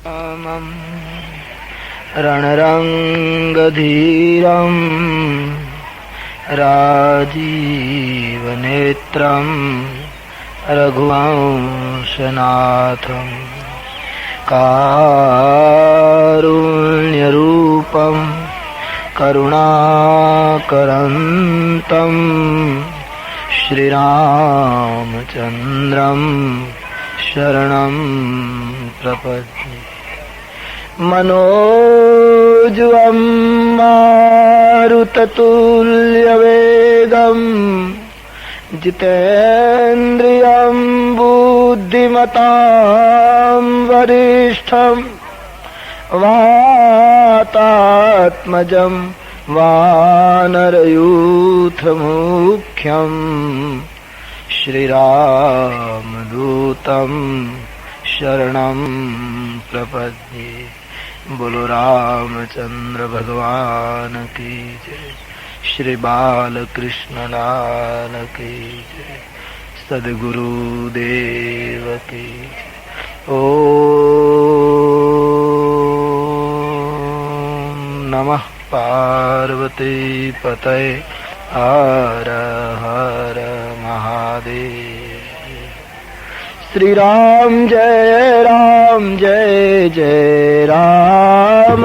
रामं रणरङ्गधीरं राजीवनेत्रं रघुवंशनाथं कारुण्यरूपं करुणाकरन्तं श्रीरामचन्द्रं शरणं प्रपद्ये। मनोजवं मारुततुल्यवेगं जितेन्द्रियं बुद्धिमतां वरिष्ठं वातात्मजं वानरयूथमुख्यं श्रीरामदूतं शरणं प्रपद्ये। बोलो रामचंद्र भगवान की जय। श्री बालकृष्ण लाल की जय। सद्गुरु देव की जय। ओम नमः पार्वती पतये हर हर महादेव। श्री राम जय जय राम।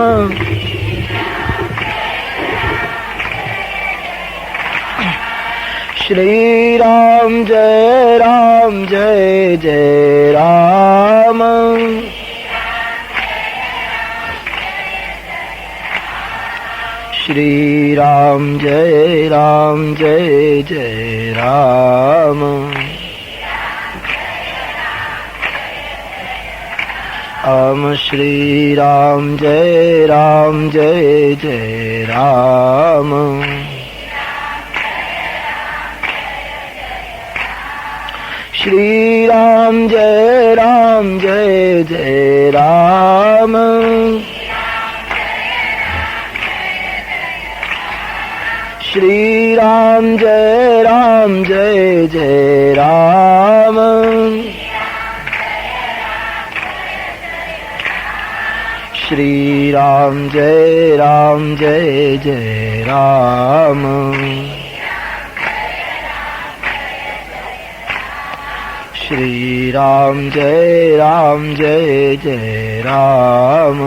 श्री राम जय जय राम। श्री राम जय जय राम। श्री राम जय जय राम। श्री राम जय जय राम। श्री राम जय जय राम।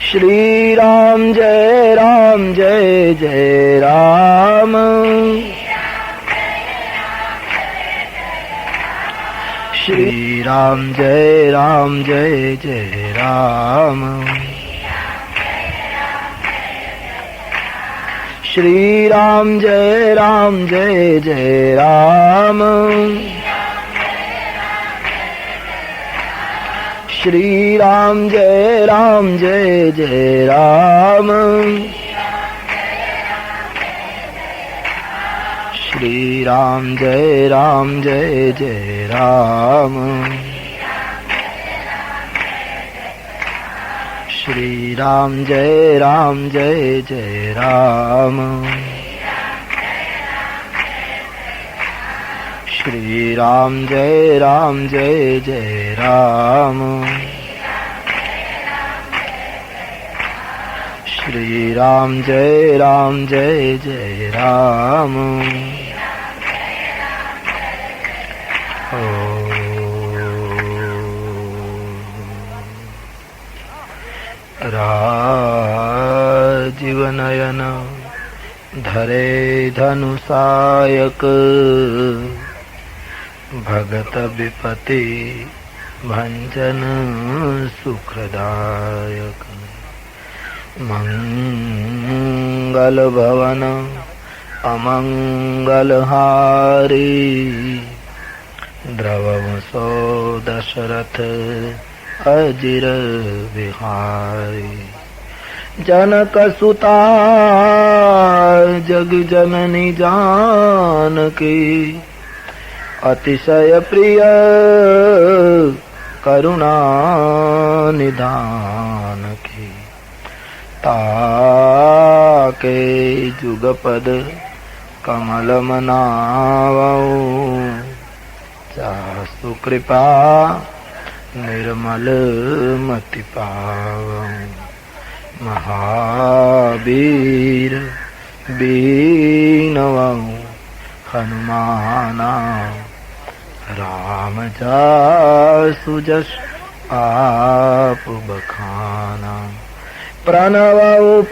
श्री राम जय जय राम। श्री राम जय जय राम। श्री राम जय जय राम। श्री राम जय जय राम। श्री राम जय जय राम। श्री राम जय जय राम। श्री राम जय जय राम। श्री राम जय जय राम। श्री राम जय जय राम। श्री राम जय जय राम। राजीवनयन धरे धनुषायक भगत विपति भंजन सुखदायक। मंगल भवन अमंगल हारी द्रवसो दशरथ अजिर बिहारी। जनक सुता जग जननी जानकी अतिशय प्रिय करुणा निधान की। ताके जुगपद कमल मनावो सुकृपा निर्मल मति पावं महावीर बीनवं हनुमाना राम जासु जस आप बखाना प्रणव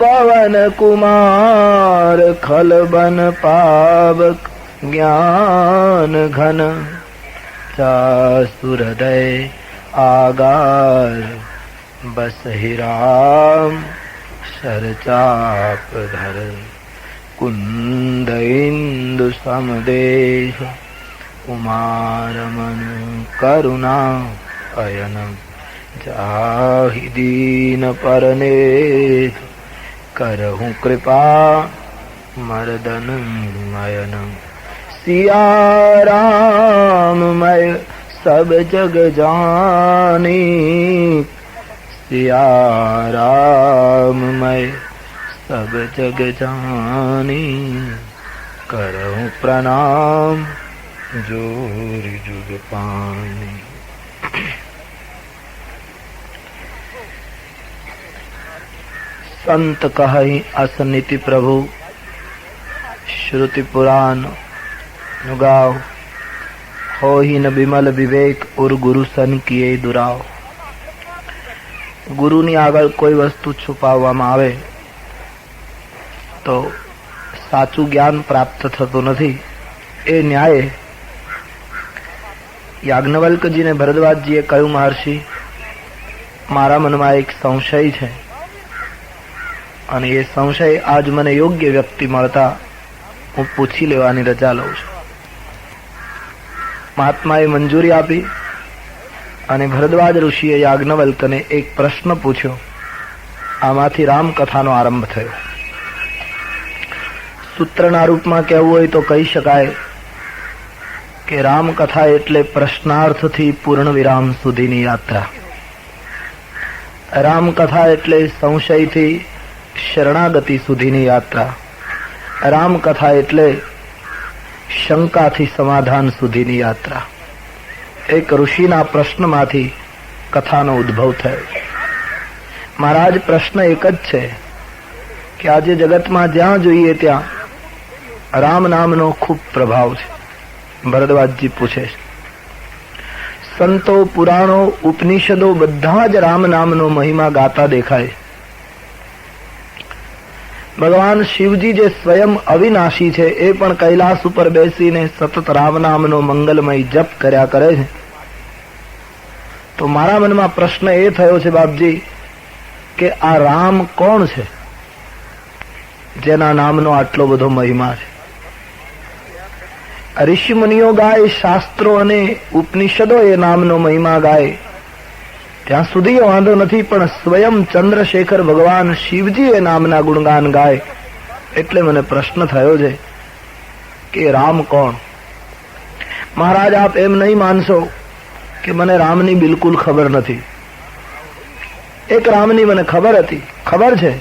पवन कुमार खलबन पावक ज्ञान घन जासु हृदय आगार बस ही राम सरचाप धर कुंद इंदु समदेह उमारमन करुणा अयनम जाहि दीन परनेत करहूँ कृपा मर्दन मयनम सिया राम मैं सब जग जानी सिया राम मैं सब जग जानी करहूँ प्रणाम जोर जुग पानी। संत कहहि असनिति प्रभु श्रुति पुराण नुगाव हो ही न बिमल विवेक और गुरु सन किए दुराव। ગુરુની આગળ કોઈ વસ્તુ છુપાવવામાં આવે તો સાચું જ્ઞાન પ્રાપ્ત થતું નથી। એ ન્યાય યાજ્ઞવલ્કજીને ભરદ્વાજજીએ કહ્યું, મહર્ષિ મારા મનમાં એક સંશય છે અને એ સંશય આજ મને યોગ્ય વ્યક્તિ મળતા હું પૂછી લેવાની રજા લઉં છું। મહાત્માએ મંજૂરી આપી અને ભરદ્વાજ ઋષિએ યાજ્ઞવલ્કને એક પ્રશ્ન પૂછ્યો। આમાંથી રામકથાનો આરંભ થયો। સૂત્રના રૂપમાં કહેવું હોય તો કહી શકાય કે રામકથા એટલે પ્રશ્નાર્થથી પૂર્ણ વિરામ સુધીની યાત્રા। રામકથા એટલે સંશયથી શરણાગતિ સુધીની યાત્રા। રામકથા એટલે શંકાથી સમાધાન સુધીની યાત્રા। એક ઋષિના પ્રશ્નમાંથી કથાનો ઉદ્ભવ થયો। મહારાજ પ્રશ્ન એક જ છે કે આજે જગતમાં જ્યાં જોઈએ ત્યાં રામ નામનો ખૂબ પ્રભાવ છે। ભરદ્વાજજી પૂછે છે, સંતો પુરાણો ઉપનિષદો બધા જ રામ નામનો મહિમા ગાતા દેખાય। ભગવાન શિવજી જે સ્વયં અવિનાશી છે એ પણ કૈલાસ ઉપર બેસીને સતત રામ નામનો મંગલમય જપ કર્યા કરે છે। તો મારા મનમાં પ્રશ્ન એ થયો છે બાપજી કે આ રામ કોણ છે જેના નામનો આટલો બધો મહિમા છે? ઋષિ મુનિઓ ગાય, શાસ્ત્રો અને ઉપનિષદો એ નામનો મહિમા ગાય ત્યાં સુધી વાંધો નથી, પણ સ્વયં ચંદ્રશેખર ભગવાન શિવજી એ નામના ગુણગાન ગાય એટલે મને પ્રશ્ન થયો છે કે રામ કોણ? મહારાજ આપ એમ નહીં માનશો કે મને રામની બિલકુલ ખબર નથી। એક રામની મને ખબર હતી, ખબર છે।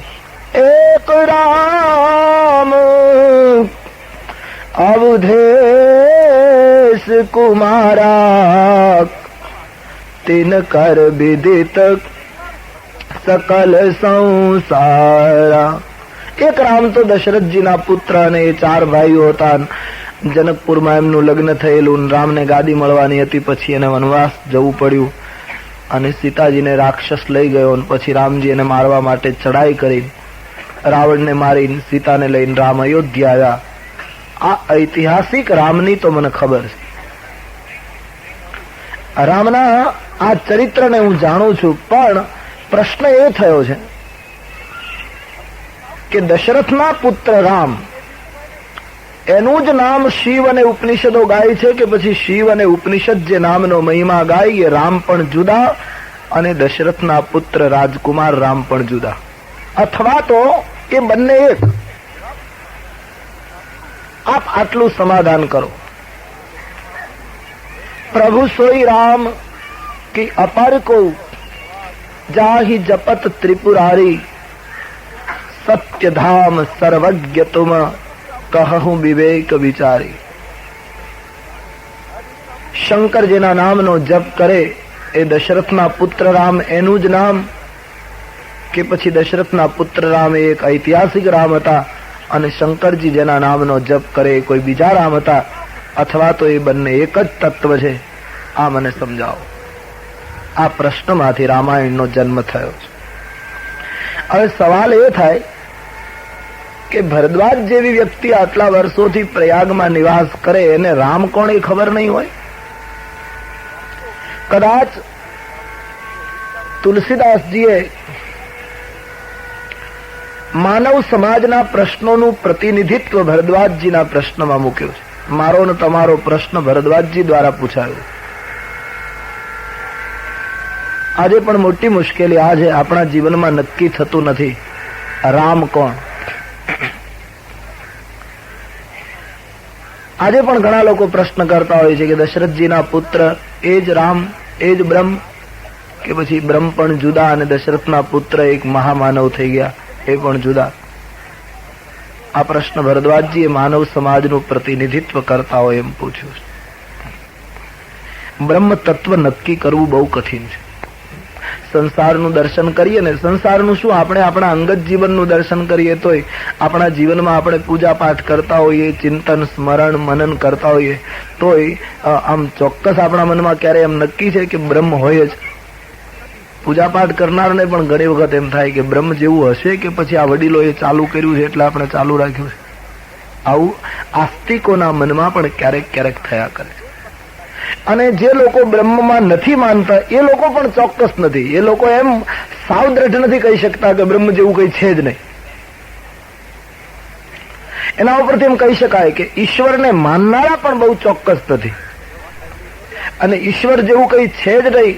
એક રામ अवधेश कुमारा तिन कर विदित सकल संसारा। एक राम तो दशरथ जी ना पुत्र ने 4 भाईओ હતા। જનકપુરમાં એમનું લગ્ન થયેલું, રામને ગાદી મળવાની હતી, પછી એને વનવાસ જવું પડ્યું અને સીતાજીને રાક્ષસ લઈ ગયો અને પછી રામજી એને મારવા માટે ચડાઈ કરી, રાવણને મારીને સીતાને લઈને રામ અયોધ્યા આવ્યા। આ ઐતિહાસિક રામની તો મને ખબર છે। રામના આ ચરિત્રને હું જાણું છું, પણ પ્રશ્ન એ થયો છે કે દશરથના પુત્ર રામ એનું જ નામ શિવ અને ઉપનિષદો ગાય છે કે પછી શિવ અને ઉપનિષદ જે નામનો મહિમા ગાય એ રામ પણ જુદા અને દશરથના પુત્ર રાજકુમાર રામ પણ જુદા, અથવા તો એ બંને એક? आप आटलू समाधान करो। प्रभु सोई राम की अपर को जाहि जपत त्रिपुरारी, सत्य धाम सर्वज्ञ तुम कहूं विवेक विचारी। શંકર જેના નામનો જપ કરે એ દશરથના પુત્ર રામ એનું જ નામ, કે પછી દશરથના પુત્ર રામ એ એક ઐતિહાસિક રામ હતા અને શંકરજી જેના નામનો જપ કરે એ કોઈ બીજા રામ હતા, અથવા તો એ બંને એક જ તત્વ છે? આ મને સમજાવો. આ પ્રશ્નમાંથી રામાયણનો જન્મ થયો છે. હવે સવાલ એ થાય કે ભરદ્વાજ જેવી વ્યક્તિ આટલા વર્ષોથી પ્રયાગમાં નિવાસ કરે એને રામ કોણ એ ખબર નહીં હોય? કદાચ તુલસીદાસજીએ માનવ સમાજના પ્રશ્નોનું પ્રતિનિધિત્વ ભરદ્વાજજીના પ્રશ્નમાં મૂક્યું છે. મારો ને તમારો પ્રશ્ન ભરદ્વાજજી દ્વારા પૂછાયો. આજે પણ મોટી મુશ્કેલી આ છે, આપણા જીવનમાં નક્કી થતું નથી રામ કોણ. આજે પણ ઘણા લોકો પ્રશ્ન કરતા હોય છે કે દશરથજીના પુત્ર એ જ રામ, એ જ બ્રહ્મ, કે પછી બ્રહ્મ પણ જુદા અને દશરથના પુત્ર એક મહામાનવ થઈ ગયા એ પણ જુદા. આ પ્રશ્ન ભરદ્વાજજીએ માનવ સમાજનું પ્રતિનિધિત્વ કરતા હોય એમ પૂછ્યું છે. બ્રહ્મ તત્વ નક્કી કરવું બહુ કઠિન છે. સંસારનું દર્શન કરીએ ને, સંસારનું શું, આપણે આપણા અંગત જીવનનું દર્શન કરીએ તોય આપણા જીવનમાં આપણે પૂજા પાઠ કરતા હોઈએ, ચિંતન સ્મરણ મનન કરતા હોઈએ તોય આમ ચોક્કસ આપણા મનમાં ક્યારે એમ નક્કી છે કે બ્રહ્મ હોય જ. પૂજા પાઠ કરનારને પણ ઘણી વખત એમ થાય કે બ્રહ્મ જેવું હશે કે પછી આ વડીલોએ ચાલુ કર્યું છે એટલે આપણે ચાલુ રાખ્યું છે. આવું આસ્તિકોના મનમાં પણ ક્યારેક ક્યારેક થયા કરે છે. અને જે લોકો બ્રહ્મમાં નથી માનતા એ લોકો પણ ચોક્કસ નથી. એ લોકો એમ સાવ દ્રઢ નથી કહી શકતા કે બ્રહ્મ જેવું કઈ છે જ નહીં. એના ઉપરથી એમ કહી શકાય કે ઈશ્વરને માનનારા પણ બહુ ચોક્કસ નથી, અને ઈશ્વર જેવું કઈ છે જ નહીં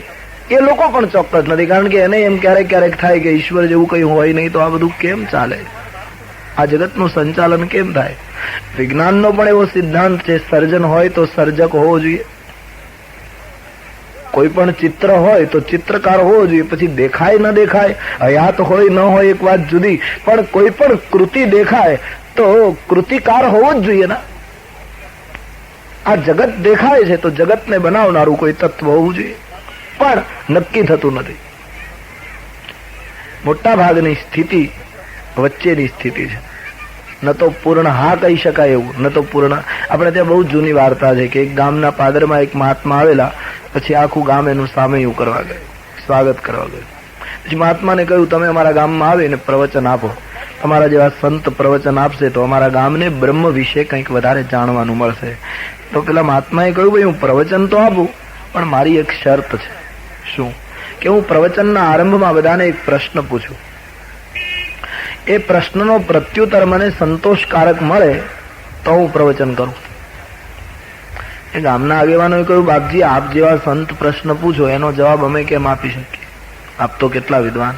એ લોકો પણ ચોક્કસ નથી. કારણ કે એને એમ ક્યારેક ક્યારેક થાય કે ઈશ્વર જેવું કઈ હોય નહીં તો આ બધું કેમ ચાલે, આ જગતનું સંચાલન કેમ થાય. વિજ્ઞાનનો પણ એવો સિદ્ધાંત છે, સર્જન હોય તો સર્જક હોવો જોઈએ. કોઈ પણ ચિત્ર હોય તો ચિત્રકાર હોવો જોઈએ. પછી દેખાય ન દેખાય, હયાત હોય ન હોય એક વાત જુદી, પણ કોઈ પણ કૃતિ દેખાય તો કૃતિકાર હોવો જ જોઈએ ને. આ જગત દેખાય છે તો જગતને બનાવનારું કોઈ તત્વ હોવું જોઈએ, પણ નક્કી થતું નથી. મોટા ભાગની સ્થિતિ વચ્ચેની સ્થિતિ છે. ન તો પૂર્ણ હા કહી શકાય એવું, ન તો પૂર્ણ. આપણે ત્યાં બહુ જૂની વાર્તા છે કે એક ગામના પાદરમાં એક મહાત્મા આવેલા, પછી આખું ગામ એનું સામૈયું કરવા ગયું, સ્વાગત કરવા ગયું. પછી મહાત્માને કહ્યું તમે અમારા ગામમાં આવીને પ્રવચન આપો, તમારા જેવા સંત પ્રવચન આપશે તો અમારા ગામને બ્રહ્મ વિશે કંઈક વધારે જાણવાનું મળશે. તો પેલા મહાત્માએ કહ્યું ભાઈ હું પ્રવચન તો આપું પણ મારી એક શરત છે. શું? કે હું પ્રવચનના આરંભમાં બધાને એક પ્રશ્ન પૂછું, એ પ્રશ્નનો પ્રત્યુત્તર મને સંતોષકારક મળે તો હું પ્રવચન કરું. એ ગામના આગેવાનોએ કહ્યું બાપજી આપ જેવા સંત પ્રશ્ન પૂછો એનો જવાબ અમે કેમ આપી શકીએ, આપ તો કેટલા વિદ્વાન.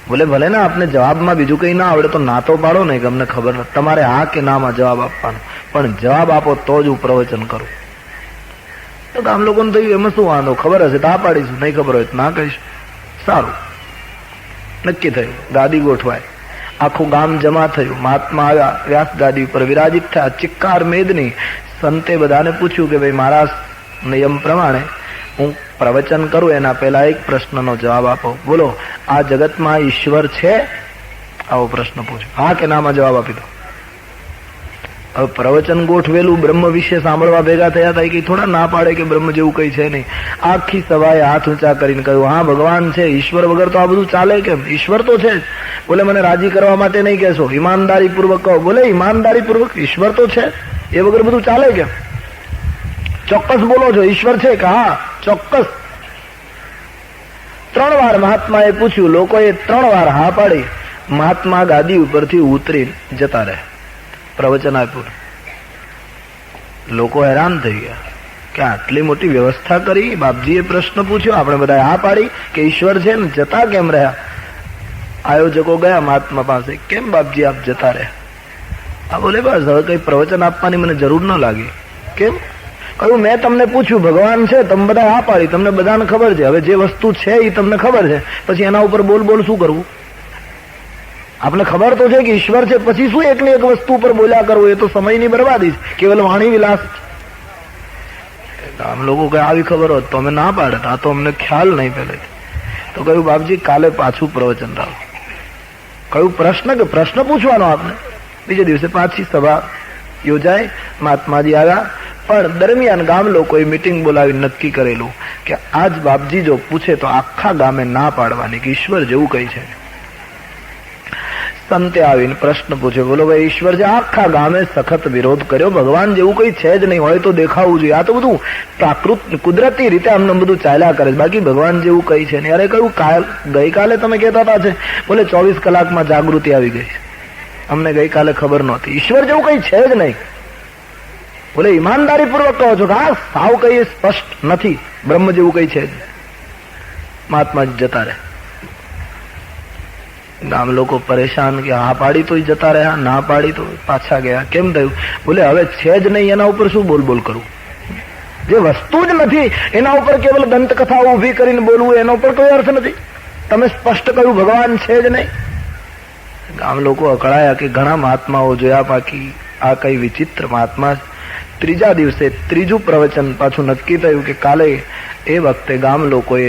બોલે ભલે ને આપને જવાબમાં બીજું કઈ ના આવડે તો ના તો પાડો ને કે અમને ખબર નથી, તમારે હા કે નામાં જવાબ આપવાનો, પણ જવાબ આપો તો જ હું પ્રવચન કરું. તો ગામ લોકોને થયું એમાં શું વાંધો, ખબર હશે તો આ પાડીશું, નહીં ખબર હોય તો ના કહીશું. સારું, નક્કી થયું. ગાદી ગોઠવાય, આખું ગામ જમા થયું. મહાત્મા આવ્યા, વ્યાસ ગાદી ઉપર વિરાજિત થયા, ચિક્કાર મેદની. સંતે બધાને પૂછ્યું કે ભાઈ મારા નિયમ પ્રમાણે હું પ્રવચન કરું એના પહેલા એક પ્રશ્નનો જવાબ આપો. બોલો આ જગતમાં ઈશ્વર છે? આવો પ્રશ્ન પૂછ્યો. હા કે નામાં જવાબ આપી દો. હવે પ્રવચન ગોઠવેલું બ્રહ્મ વિશે સાંભળવા ભેગા થયા હતા, કઈ થોડા ના પાડે કે બ્રહ્મ જેવું કઈ છે નહીં. આખી સભાએ હાથ ઊંચા કરીને કહ્યું હા ભગવાન છે, ઈશ્વર વગર તો આ બધું ચાલે કેમ? ઈશ્વર તો છે જ. બોલે મને રાજી કરવા માટે નહીં કહેશો, ઈમાનદારી પૂર્વક કહો. બોલે ઈમાનદારી પૂર્વક ઈશ્વર તો છે, એ વગર બધું ચાલે કેમ? ચોક્કસ બોલો છો ઈશ્વર છે કે? હા ચોક્કસ. 3 વાર મહાત્માએ પૂછ્યું, લોકોએ 3 વાર હા પાડી. મહાત્મા ગાદી ઉપરથી ઉતરી જતા રહ્યા. પ્રવચન આપ્યું. લોકો હેરાન થઈ ગયા કે આટલી મોટી વ્યવસ્થા કરી, બાપજીએ પ્રશ્ન પૂછ્યો, આપણે બધા હા પાડી કે ઈશ્વર છે ને જતા કેમ રહ્યા? આયોજકો ગયા મહાત્મા પાસે, કેમ બાપજી આપ જતા રહ્યા? આ બોલે બસ હવે કઈ પ્રવચન આપવાની મને જરૂર ન લાગી. કેમ? કહ્યું મેં તમને પૂછ્યું ભગવાન છે, તમે બધા હા પાડી, તમને બધાને ખબર છે. હવે જે વસ્તુ છે એ તમને ખબર છે, પછી એના ઉપર બોલ શું કરવું? આપને ખબર તો છે કે ઈશ્વર છે, પછી શું એકની એક વસ્તુ ઉપર બોલ્યા કરવું? એ તો સમયની બરબાદી છે, કેવલ વાણી વિલાસ. આમ લોકો કઈ આવી ખબર હોત તો અમે ના પાડત, આ તો અમને ખ્યાલ નહીં પહેલે. તો કહ્યું બાપજી કાલે પાછું પ્રવચન રાખો. કયું પ્રશ્ન કે પ્રશ્ન પૂછવાનો આપને. બીજે દિવસે પાછી સભા યોજાય, મહાત્માજી આવ્યા. પણ દરમિયાન ગામ લોકોએ મીટિંગ બોલાવી નક્કી કરેલું કે આજ બાપજી જો પૂછે તો આખા ગામે ના પાડવાની કે ઈશ્વર જેવું કઈ છે. સંતે આવીને પ્રશ્ન પૂછ્યો, બોલો ભાઈ ઈશ્વર છે. આખા ગામે સખત વિરોધ કર્યો, ભગવાન જેવું કઈ છે જ નહીં, હોય તો દેખાવું જોઈએ. આ તો બધું પ્રાકૃત કુદરતી રીતે આમને બધું ચાલ્યા કરે છે, બાકી ભગવાન જેવું કઈ છે નહીં. અરે કહ્યું ગઈકાલે તમે કહેતા હતા છે, બોલે 24 કલાકમાં જાગૃતિ આવી ગઈ. અમને ગઈકાલે ખબર નહોતી. ઈશ્વર જેવું કઈ છે જ નહીં. બોલે ઈમાનદારી પૂર્વક કહો છો કે હા સાવ કઈ સ્પષ્ટ નથી, બ્રહ્મ જેવું કઈ છે જ. મહાત્મા જતા રહે. ગામ લોકો પરેશાન કે હા પાડી તો જતા રહ્યા, ના પાડી તો પાછા ગયા. કેમ થયું? બોલે હવે છે જ નહીં, એના ઉપર શું બોલ બોલ કરું? જે વસ્તુ જ નથી એના ઉપર કેવલ દંતકથા ઉભી કરીને બોલવું, એના ઉપર કોઈ અર્થ નથી. તમે સ્પષ્ટ કહ્યું ભગવાન છે જ નહીં. ગામ લોકો અકળાયા કે ઘણા મહાત્માઓ જોયા, બાકી આ કઈ વિચિત્ર મહાત્મા. ત્રીજા દિવસે ત્રીજું પ્રવચન પાછું નક્કી થયું કે કાલે એ વખતે ગામ લોકોએ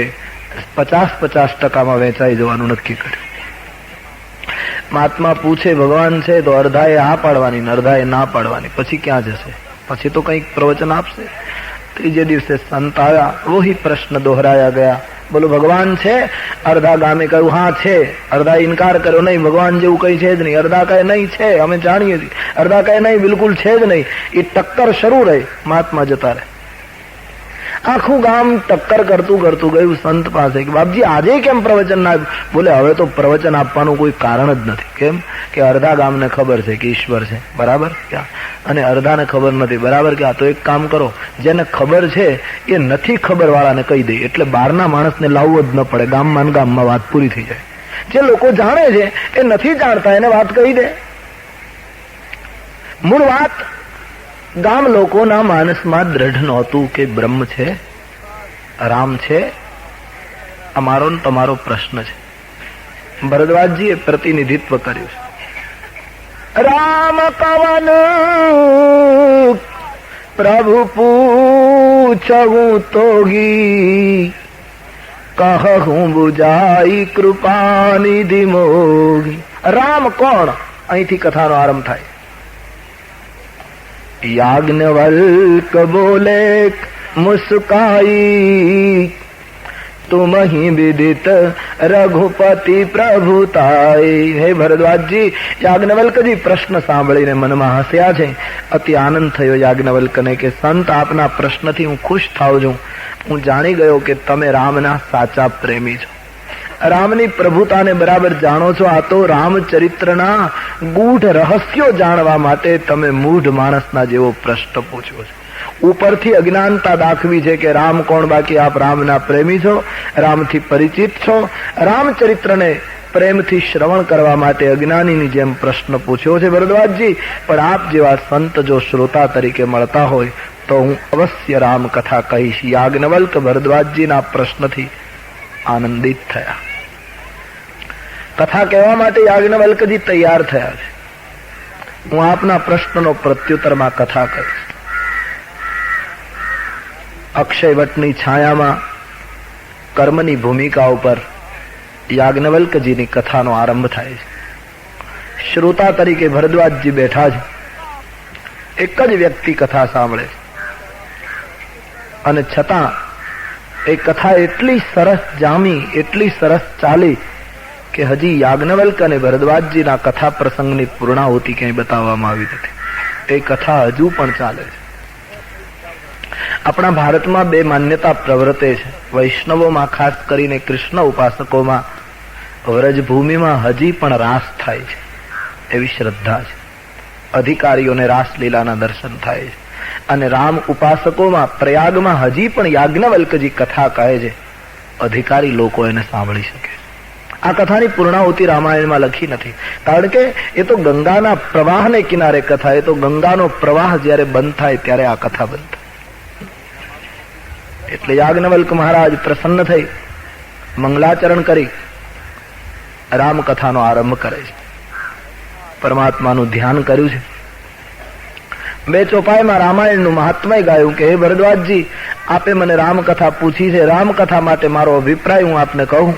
50-50% વહેંચાઈ જવાનું નક્કી કર્યું. મહાત્મા પૂછે ભગવાન છે તો અડધાએ હા પાડવાની ને અડધાએ ના પાડવાની. પછી ક્યાં જશે? પછી તો કંઈક પ્રવચન આપશે. ત્રીજે દિવસે સંત આવ્યા, વહી પ્રશ્ન દોહરાયા ગયા. બોલો ભગવાન છે? અડધા ગામે કહ્યું હા છે, અડધા ઇનકાર કર્યો નહીં, ભગવાન જેવું કઈ છે જ નહીં. અડધા કહે નહીં છે, અમે જાણીએ છીએ. અડધા કહે નહીં, બિલકુલ છે જ નહીં. એ ટક્કર શરૂ રહી. મહાત્મા જતા રહે. આખું ગામ ટક્કર કરતું કરતું ગયું સંત પાસે કે બાપજી આજે કેમ પ્રવચન ના આપ્યું? બોલે હવે તો પ્રવચન આપવાનું કોઈ કારણ જ નથી. કેમ કે અડધા ગામને ખબર છે કે ઈશ્વર છે, બરાબર ક્યાં, અને અડધાને ખબર નથી, બરાબર ક્યાં. તો એક કામ કરો, જેને ખબર છે એ નથી ખબર વાળાને કહી દે, એટલે બહારના માણસને લાવવો જ ન પડે. ગામમાં ગામમાં વાત પૂરી થઈ જાય. જે લોકો જાણે છે એ નથી જાણતા, એને વાત કહી દે. મૂળ વાત ગામ લોકોના માનસમાં દ્રઢ નહોતું કે બ્રહ્મ છે, રામ છે. અમારો તમારો પ્રશ્ન છે. ભરદ્વાજજીએ પ્રતિનિધિત્વ કર્યું છે. રામ કવન પ્રભુ પૂછવું તોગી, કહું બુજાઈ કૃપા નિધિ મોગી. રામ કોણ? અહીંથી કથાનો આરંભ થાય. યાજ્ઞવલ્ક બોલે મુસ્કાઈ, તુમ હી વિદિત રઘુપતિ પ્રભુતાઈ. હે ભરદ્વાજજી, યાજ્ઞવલ્કજી પ્રશ્ન સાંભળીને મનમાં હસ્યા છે. અતિ આનંદ થયો યાજ્ઞવલ્કને કે સંત આપના પ્રશ્નથી હું ખુશ થાઉં છું. હું જાણી ગયો કે તમે રામના સાચા પ્રેમી છો, રામની પ્રભુતાને બરાબર જાણો છો. આ તો રામચરિત્રના ગૂઢ રહસ્યો જાણવા માટે તમે મૂઢ માણસના જેવો પ્રશ્ન પૂછ્યો છે. ઉપરથી અજ્ઞાનતા દાખવી છે કે રામ કોણ, બાકી આપ રામના પ્રેમી છો, રામથી પરિચિત છો. રામચરિત્રને પ્રેમથી શ્રવણ કરવા માટે અજ્ઞાનીની જેમ પ્રશ્ન પૂછ્યો છે ભરદ્વાજજી. પણ આપ જેવા સંત જો શ્રોતા તરીકે મળતા હોય તો હું અવશ્ય રામ કથા કહીશ. યાજ્ઞવલ્ક ભરદ્વાજજીના પ્રશ્નથી આનંદિત થયા. કથા કહેવા માટે યાજ્ઞવલ્કજી તૈયાર થયા છે. હું આપના પ્રશ્નનો પ્રત્યુત્તરમાં કથા કરીશ. અક્ષયવટની છાયામાં કર્મની ભૂમિકા ઉપર યાજ્ઞવલ્કજીની કથાનો આરંભ થાય છે. શ્રોતા તરીકે ભરદ્વાજજી બેઠા છે. એક જ વ્યક્તિ કથા સાંભળે છે, અને છતાં એ કથા એટલી સરસ જામી, એટલી સરસ ચાલી કે હજી યાજ્ઞવલ્ક અને ભરદ્વાજજીના કથા પ્રસંગની પૂર્ણાહુતિ ક્યાંય બતાવવામાં આવી નથી. એ કથા હજુ પણ ચાલે છે. આપણા ભારતમાં બે માન્યતા પ્રવર્તે છે. વૈષ્ણવોમાં, ખાસ કરીને કૃષ્ણ ઉપાસકોમાં, વ્રજભૂમિમાં હજી પણ રાસ થાય છે એવી શ્રદ્ધા છે. અધિકારીઓને રાસલીલાના દર્શન થાય છે. અને રામ ઉપાસકોમાં પ્રયાગમાં હજી પણ યાજ્ઞવલ્કજી કથા કહે છે, અધિકારી લોકો એને સાંભળી શકે. આ કથાની પૂર્ણાહુતિ રામાયણમાં લખી નથી, કારણ કે એ તો ગંગાના પ્રવાહને કિનારે કથા. એ તો ગંગાનો પ્રવાહ જ્યારે બંધ થાય ત્યારે આ કથા બંધ થાય. એટલે યાજ્ઞવલ્ક મહારાજ પ્રસન્ન થઈ મંગલાચરણ કરી રામકથાનો આરંભ કરે છે. પરમાત્માનું ધ્યાન કર્યું છે. બે ચોપાઈમાં રામાયણનું મહાત્મય ગાયું કે હે ભરદ્વાજજી, આપે મને રામકથા પૂછી છે, રામકથા માટે મારો અભિપ્રાય હું આપને કહું.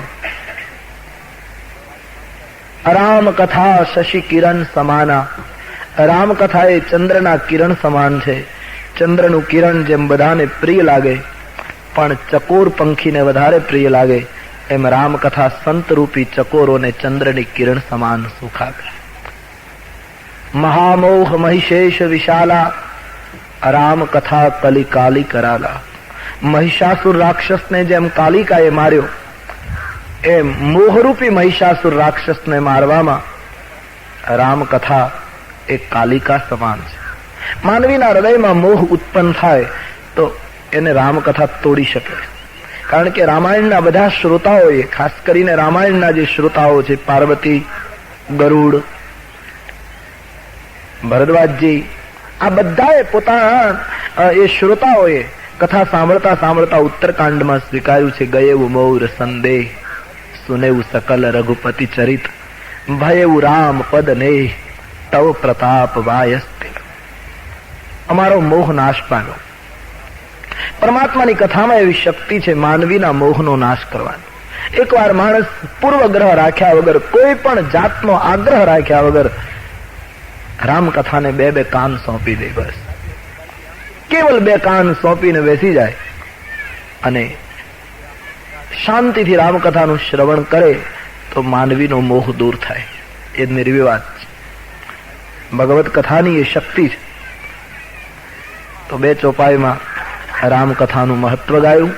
રામકથા શશિ કિરણ સમાના. રામકથા એ ચંદ્રના કિરણ સમાન છે. ચંદ્રનું કિરણ જેમ બધાને પ્રિય લાગે, પણ ચકોર પંખીને વધારે પ્રિય લાગે, એમ રામકથા સંતરૂપી ચકોરોને ચંદ્રની કિરણ સમાન સુખ આપે. મહામોહ મહિષેશ વિશાલા, રામકથા કલી કાલી કરાલા. મહિષાસુર રાક્ષસને જેમ કાલિકાએ માર્યો, એમ મોહરૂપી મહિષાસુર રાક્ષસને મારવામાં રામકથા એ કાલિકા સમાન છે. માનવીના હૃદયમાં મોહ ઉત્પન્ન થાય તો એને રામકથા તોડી શકે. કારણ કે રામાયણના બધા શ્રોતાઓએ, ખાસ કરીને રામાયણના જે શ્રોતાઓ છે, પાર્વતી, ગરુડ, ભરદ્વાજજી, આ બધાએ પોતાના એ શ્રોતાઓએ કથા સાંભળતા સાંભળતા ઉત્તરકાંડમાં સ્વીકાર્યું છે, ગયેવું મૌર સંદેહ, સુનેવું સકલ રઘુપતિ ચરિત, ભયેવું રામ પદ ને તવ પ્રતાપ વાયસ્તે. અમારો મોહ નાશ પામ્યો. પરમાત્માની કથામાં એવી શક્તિ છે માનવીના મોહનો નાશ કરવાનો. એકવાર માણસ પૂર્વગ્રહ રાખ્યા વગર, કોઈ પણ જાતનો આગ્રહ રાખ્યા વગર રામકથાને બે કાન સોંપી દે, બસ કેવલ 2 કાન સોંપીને બેસી જાય અને શાંતિથી રામકથાનું શ્રવણ કરે તો માનવીનો મોહ દૂર થાય. એ નિર્વિવાદ છે. ભગવત કથાની એ શક્તિ છે. તો 2 ચોપાઈમાં રામકથાનું મહત્વ ગાયું,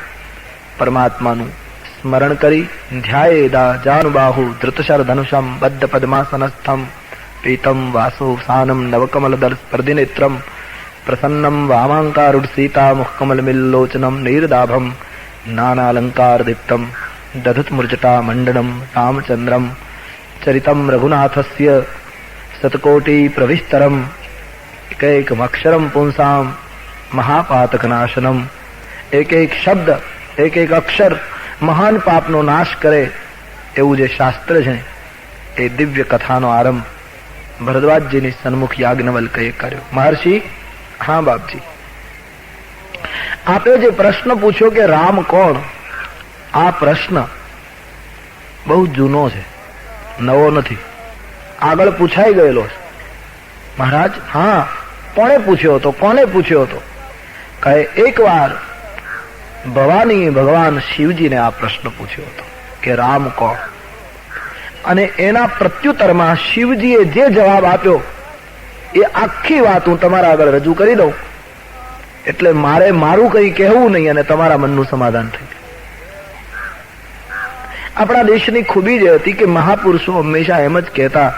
પરમાત્માનું સ્મરણ કરી, ધ્યાયેદા જાનુબાહુ ધૃતશર ધનુષમ બદ્ધ પદ્માસનસ્થમ પીતમ વાસો સાનમ નવકમલદલ સ્પર્ધિનેત્રમ પ્રસન્નમ વામાંકારુડ સીતા મુખકમલમિલ્લોચનમ નિર્દાભમ નાનાલંકાર દીપ્તમ દધત મૂર્જટા મંડનમ રામચંદ્રમ ચરિતમ રઘુનાથસ્ય શતકોટી પ્રવિસ્તરમ એકૈકમક્ષરમ પુંસામ મહાપાતકનાશનમ. એક શબ્દ, એક અક્ષર મહાન પાપનો નાશ કરે એવું જે શાસ્ત્ર છે, એ દિવ્ય કથાનો આરંભ ભરદ્વાજજીની સન્મુખ યાજ્ઞવલ્કએ કર્યો. મહર્ષિ, હા બાપજી, આપે જે પ્રશ્ન પૂછ્યો કે રામ કોણ, આ પ્રશ્ન બહુ જૂનો છે, નવો નથી, આગળ પૂછાઈ ગયેલો છે. મહારાજ, હા, કોણે પૂછ્યો હતો? કોને પૂછ્યો હતો? કહે, એકવાર ભવાનીએ ભગવાન શિવજીને આ પ્રશ્ન પૂછ્યો હતો કે રામ કોણ, અને એના પ્રત્યુત્તરમાં શિવજીએ જે જવાબ આપ્યો એ આખી વાત હું તમારા આગળ રજૂ કરી દઉં, એટલે મારે મારું કંઈ કહેવું નહીં અને તમારા મનનું સમાધાન થઈ જાય. આપણા દેશની ખૂબી જે હતી કે મહાપુરુષો હંમેશા એમ જ કહેતા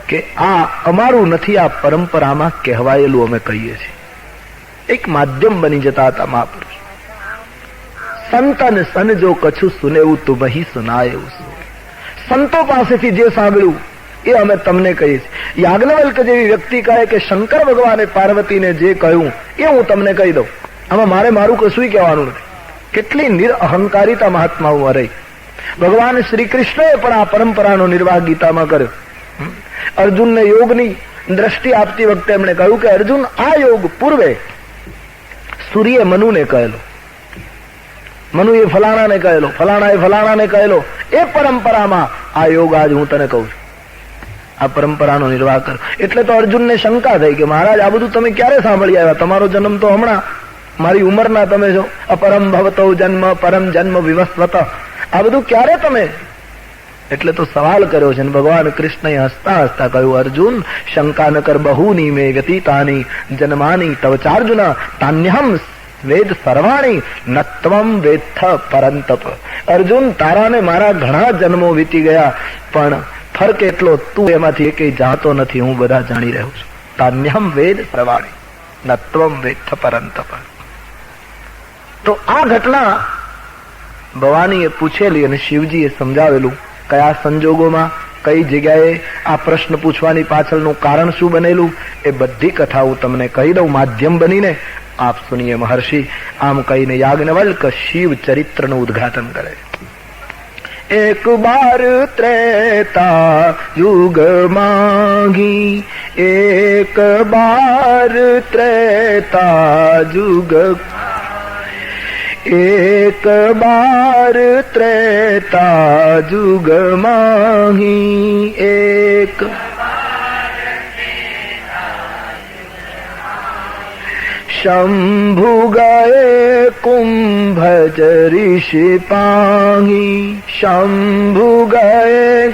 કે આ અમારું નથી, આ પરંપરામાં કહેવાયેલું અમે કહીએ છીએ. એક માધ્યમ બની જતા હતા મહાપુરુષ. સંતન સન જો કછું સુનેવું તું વહી સુનાય એવું સુને. સંતો પાસેથી જે સાંભળ્યું એ અમે તમને કહીએ છીએ. યાજ્ઞવલ્ક જેવી વ્યક્તિ કહે કે શંકર ભગવાને પાર્વતીને જે કહ્યું એ હું તમને કહી દઉં, આમાં મારે મારું કશું કહેવાનું નથી. કેટલી નિરઅહંકારિતા મહાત્માઓ રહી. ભગવાન શ્રી કૃષ્ણએ પણ આ પરંપરાનો નિર્વાહ ગીતામાં કર્યો. અર્જુનને યોગની દ્રષ્ટિ આપતી વખતે એમણે કહ્યું કે અર્જુન, આ યોગ પૂર્વે સૂર્ય મનુને કહેલો, મનુએ ફલાણાને કહેલો, ફલાણાએ ફલાણાને કહેલો, એ પરંપરામાં આ યોગ આજ હું તને કહું છું, આ પરંપરાનો નિર્વાહ કર. એટલે તો અર્જુનને શંકા થઈ કે મહારાજ, આ બધું તમે ક્યારે સાંભળી આવ્યા? તમારો જન્મ તો હમણાં, મારી ઉંમરના તમે છો. અપરમ ભવતો જન્મ પરમ જન્મ વિવસ્વત, આ બધું ક્યારે તમે? એટલે તો સવાલ કર્યો છે. ભગવાન કૃષ્ણએ હસતા હસતા કહ્યું, અર્જુન, શંકા ન કર, બહુની મે વ્યતીતાની જન્માની તવ ચાર્જુન તાન્યહમ વેદ સર્વાણી નત્વમ વેત્થ પરંતપ. અર્જુન, તારાને મારા ઘણા જન્મો વીતી ગયા, પણ ફરક એટલો, તું એમાંથી એકેય જાણતો નથી, હું બધા જાણી રહ્યો છું. તાન્યહમ વેદ સર્વાણી નત્વમ વેત્થ પરંતપ. તો આ ઘટના ભવાનીએ પૂછેલી અને શિવજીએ સમજાવેલું. કયા સંજોગોમાં, કઈ જગ્યાએ આ પ્રશ્ન પૂછવાની પાછળનું કારણ શું બનેલું, એ બધી કથા હું તમને કહી દઉં માધ્યમ બનીને. આપ સુનીએ મહર્ષિ. આમ કહીને યાજ્ઞવલ્ક શિવ ચરિત્રનું ઉદ્ઘાટન કરે. एक बार त्रेता युग मांगी, एक बार त्रेता युग, एक बार त्रेता युग मांगी, एक शंभु गए कुंभज ऋषि पाही, शंभु गए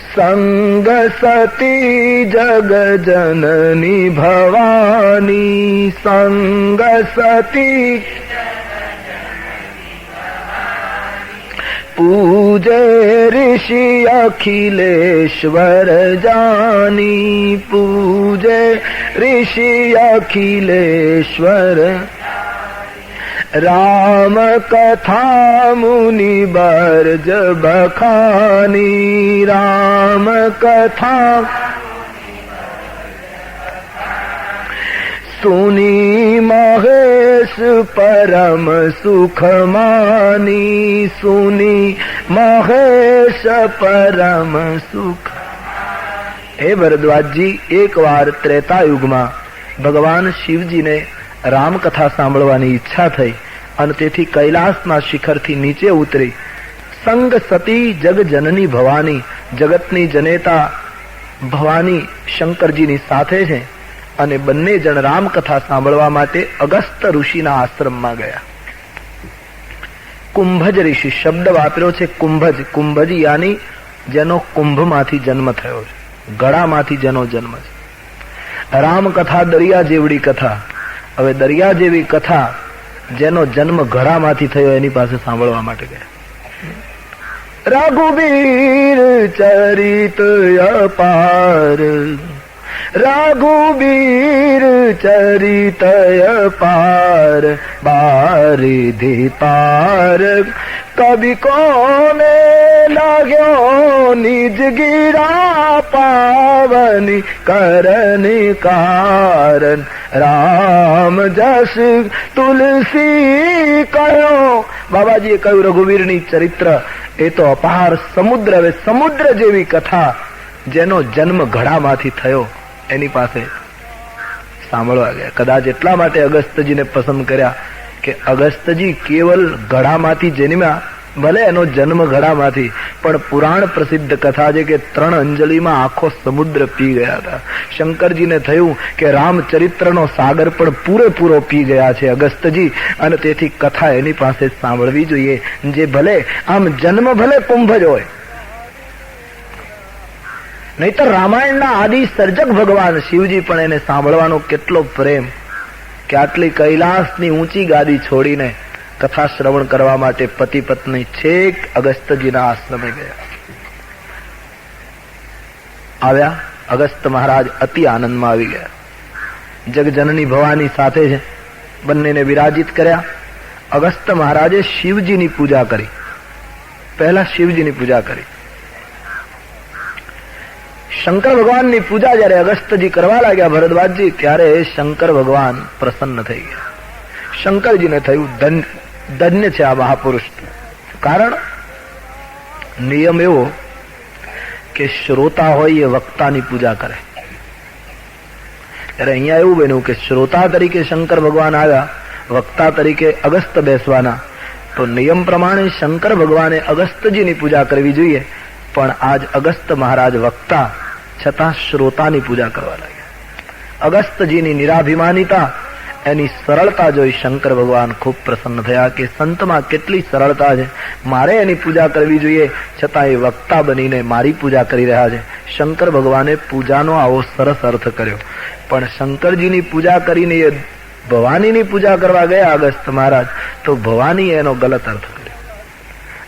संग सती जग जननी भवानी, संग सती पूजे ऋषि अखिलेश्वर जानी, पूजे ऋषि अखिलेश्वर, राम कथा मुनि बरज बखानी, राम कथा सुनी महेश परम सुख मानी, सुनी महेश परम सुख। हे भरद्वाज जी, एक વાર ત્રેતા યુગમાં ભગવાન શિવજીને રામકથા સાંભળવાની ઈચ્છા થઈ અને તેથી કૈલાસના શિખરથી નીચે ઉતરી સંગ સતી જગ જનની ભવાની, જગતની જનેતા ભવાની શંકરજીની સાથે છે અને બંને જણ રામકથા સાંભળવા માટે અગસ્ત ઋષિના આશ્રમમાં ગયા. કુંભજ ઋષિ શબ્દ વાપર્યો છે. કુંભજ, કુંભજ યાની જેનો કુંભમાંથી જન્મ થયો છે, ગળામાંથી જેનો જન્મ છે. રામકથા દરિયા જેવડી કથા. હવે દરિયા જેવી કથા જેનો જન્મ ઘડામાંથી થયો એની પાસે સાંભળવા માટે ગયા. રઘુબીર ચરિત અપાર, રઘુબીર ચરિત અપાર, બારિધિ પાર કભી કોને લાગ્યો નિજ ગીરા પાવની કરની કારણ, રામ જસ તુલસી કયો. બાબાજીએ કહ્યું રઘુવીરની ચરિત્ર એ તો અપાર સમુદ્ર. હવે સમુદ્ર જેવી કથા જેનો જન્મ ઘડામાંથી થયો એની પાસે સાંભળવા ગયા. કદાચ એટલા માટે અગસ્તજીને પસંદ કર્યા કે અગસ્તજી કેવલ ઘડામાંથી જન્મ્યા, ભલે એનો જન્મ ઘડામાંથી, પણ પુરાણ પ્રસિદ્ધ કથા છે કે 3 અંજલિમાં આખો સમુદ્ર પી ગયા હતા. શંકરજીને થયું કે રામચરિત્રનો સાગર પણ પૂરેપૂરો પી ગયા છે અગસ્તજી, અને તેથી કથા એની પાસે સાંભળવી જોઈએ, જે ભલે આમ જન્મ ભલે કુંભજ હોય. નહીતર રામાયણના આદિ સર્જક ભગવાન શિવજી પણ એને સાંભળવાનો કેટલો પ્રેમ કે આટલી કૈલાસની ઊંચી ગાદી છોડીને કથા શ્રવણ કરવા માટે પતિ પત્ની છેક અગસ્તજીના આશ્રમે ગયા. આવ્યા અગસ્ત મહારાજ અતિ આનંદમાં આવી ગયા. જગજનની ભવાની સાથે છે, બંનેને વિરાજિત કર્યા. અગસ્ત મહારાજે શિવજીની પૂજા કરી. પહેલા શિવજીની પૂજા કરી. શંકર ભગવાનની પૂજા જયારે અગસ્તજી કરવા લાગ્યા ભરદ્વાજજી, ત્યારે શંકર ભગવાન પ્રસન્ન થઈ ગયા. શંકરજીને થયું ધન્ય છે આ મહાપુરુષ. કારણ નિયમ એવો કે શ્રોતા હોય એ વક્તાની પૂજા કરે. ત્યારે અહીંયા એવું બન્યું કે શ્રોતા તરીકે શંકર ભગવાન આવ્યા, વક્તા તરીકે અગસ્ત બેસવાના. તો નિયમ પ્રમાણે શંકર ભગવાને અગસ્તજીની પૂજા કરવી જોઈએ, પણ આજ અગસ્ત મહારાજ વક્તા છતાં શ્રોતાની પૂજા કરવા લાગ્યા. અગસ્તજીની નિરાભિમાનિતા, એની સરળતા જોઈ શંકર ભગવાન ખૂબ પ્રસન્ન થયા કે સંતમાં કેટલી સરળતા છે, મારે એની પૂજા કરવી જોઈએ, છતાં એ વક્તા બનીને મારી પૂજા કરી રહ્યા છે. શંકર ભગવાને પૂજાનો આવો સરસ અર્થ કર્યો. પણ શંકરજીની પૂજા કરીને એ ભવાનીની પૂજા કરવા ગયા અગસ્ત મહારાજ, તો ભવાની એનો ગલત અર્થ કર્યો.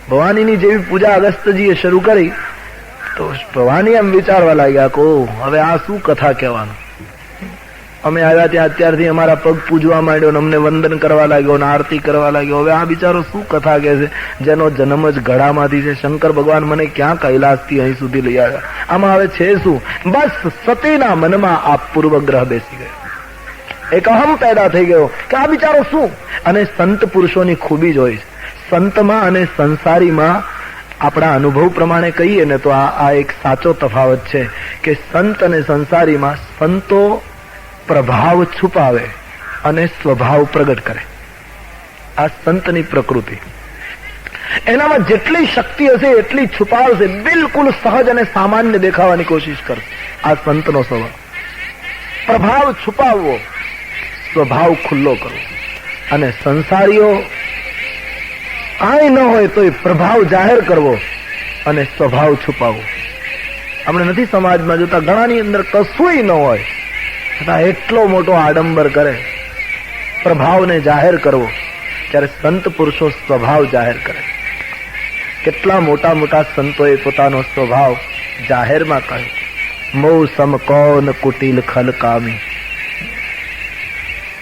ભવાનીની જેવી પૂજા અગસ્તજીએ શરૂ કરી તો ભવાની એમ વિચારવા લાગ્યા કે હવે આ શું કથા કહેવાનું. અમે આવ્યા ત્યાં અત્યારથી અમારા પગ પૂજવા માંડ્યો, અમને વંદન કરવા લાગ્યો, આરતી કરવા લાગ્યો. હવે આ બિચારો શું કથા કહે છે, જેનો જન્મ જ ઘડામાંથી છે. શંકર ભગવાન મને ક્યાં કૈલાસથી અહીં સુધી લઈ આવ્યા, આમાં હવે છે શું? બસ સતીના મનમાં આ પૂર્વગ્રહ બેસી ગયો. એક અહમ પેદા થઈ ગયો કે આ બિચારો શું. અને સંત પુરુષોની ખૂબી જ હોય છે. સંતમાં અને સંસારીમાં આપણા અનુભવ પ્રમાણે કહીએ ને તો આ એક સાચો તફાવત છે કે સંત અને સંસારીમાં સંતો પ્રભાવ છુપાવે અને સ્વભાવ પ્રગટ કરે. આ સંતની પ્રકૃતિ. એનામાં જેટલી શક્તિ હશે એટલી છુપાવશે, બિલકુલ સહજ અને સામાન્ય દેખાવાની કોશિશ કરશે. આ સંતનો સ્વભાવ. પ્રભાવ છુપાવવો, સ્વભાવ ખુલ્લો કરવો. અને સંસારીઓ કાંઈ ન હોય તો એ પ્રભાવ જાહેર કરવો અને સ્વભાવ છુપાવવો. આપણે નથી સમાજમાં જોતા, ઘણાની અંદર કશુંય ન હોય છતાં એટલો મોટો આડંબર કરે, પ્રભાવને જાહેર કરવો. ત્યારે સંત પુરુષો સ્વભાવ જાહેર કરે. કેટલા મોટા મોટા સંતોએ પોતાનો સ્વભાવ જાહેરમાં કહ્યો. મૌ સમ કૌન કુટિલ ખલ કામી.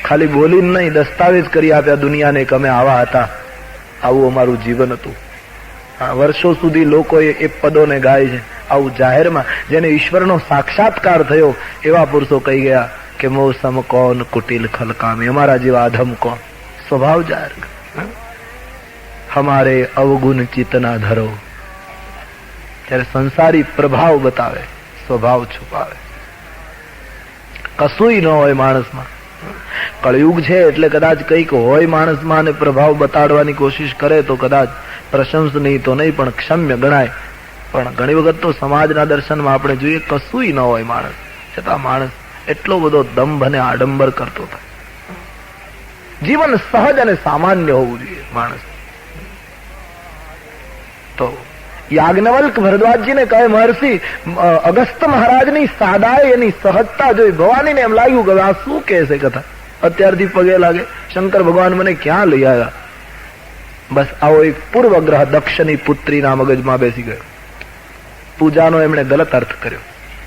ખાલી બોલીને નહીં, દસ્તાવેજ કરી આપ્યા દુનિયાને કે અમે આવા હતા, આવું અમારું જીવન હતું. વર્ષો સુધી લોકો એ પદોને ગાય છે. આવું જાહેરમાં જેને ઈશ્વરનો સાક્ષાત્કાર થયો એવા પુરુષો કહી ગયા કે મો સમ કોન કુટિલ ખલકામી. અમારા જેવા અધમ કોણ. સ્વભાવ જાહેર હમારે અવગુણ ચિતના ધરો. ત્યારે સંસારી પ્રભાવ બતાવે, સ્વભાવ છુપાવે. કશુંય ન હોય માણસમાં. કળયુગ છે એટલે કદાચ કંઈક હોય માણસમાં અને પ્રભાવ બતાડવાની કોશિશ કરે તો કદાચ પ્રશંસનીય તો નહીં પણ ક્ષમ્ય ગણાય. પણ ઘણી વખત તો સમાજના દર્શનમાં આપણે જોઈએ કશુંય ન હોય માણસ, છતાં માણસ એટલો બધો દંભ અને આડંબર કરતો થાય. જીવન સહજ અને સામાન્ય હોવું જોઈએ માણસ. તો યાજ્ઞવલ્ક ભરદ્વાજજીને કહે, મહર્ષિ અગસ્ત મહારાજની સાદાઈ, એની સહજતા જોઈ ભવાનીને એમ લાગ્યું કે આ શું કહે છે કથા. અત્યારથી પગે લાગે, શંકર ભગવાન મને ક્યાં લઈ આવ્યા. બસ આવો એક પૂર્વગ્રહ દક્ષની પુત્રીના મગજમાં બેસી ગયો. પૂજાનો એમણે ગલત અર્થ કર્યો.